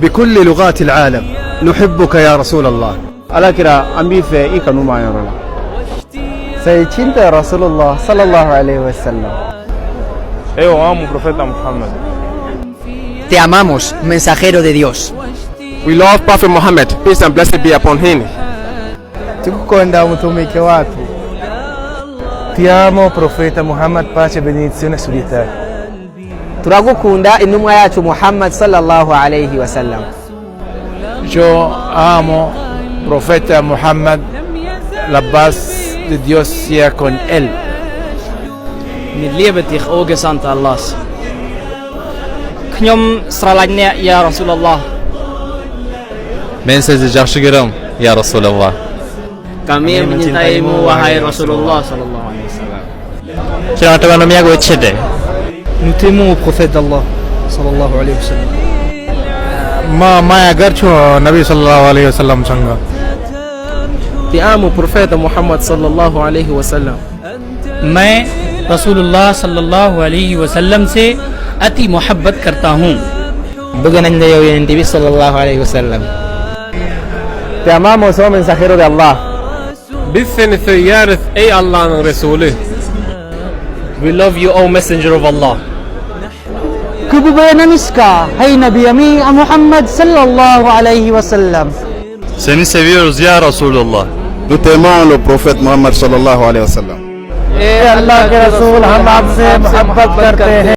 بكل لغات العالم نحبك يا رسول الله. alakira an b'i fɛ I kanu ma yɔrɔ la. Saycinta Rasulullah sallallahu alaihi wasallam. Eu amo o profeta Muhammad. Te amamos, mensajero de Dios. We love Prophet Muhammad, peace and blessing be upon him. Tukukonda mtumike wako. Ti amo profeta Muhammad, pace e benedizione su di te. Turagukunda intumwa yacu Muhammad sallallahu alaihi wasallam. Yo amo profeta Muhammad, la paz de Dios sea con él. Ni livet ich ågesandte Allahs. Knyom sralagne ya Rasulullah. Men sizi yaxshi ko'raman ya Rasulullah. Kami mencintaimu wahai Rasulullah sallallahu alaihi wasallam. Kita nak menjaga cede. Nous t'aimons au prophète d'Allah sallallahu alayhi wa sallam. मैं अगर छो नबी सल्लल्लाहु अलैहि वसल्लम संग. Ti amo profeta Muhammad sallallahu alaihi wasallam. मैं रसूलुल्लाह सल्लल्लाहु अलैहि वसल्लम से अति मोहब्बत करता हूँ. Buganan da yau Nabi sallallahu alaihi wasallam. Te amamos, oh mensajero de Allah. Biz seni seviyoruz ey Allah'ın Resulü. We love you, O Messenger of Allah. Kububayanamis ka, hay Nabi Ami Muhammad sallallahu alaihi wasallam. Seni seviyoruz ya Resulullah. Nous t'aimons le prophète Muhammad sallallahu alaihi wasallam. अल्लाह के रसूल हम आपसे मोहब्बत करते हैं.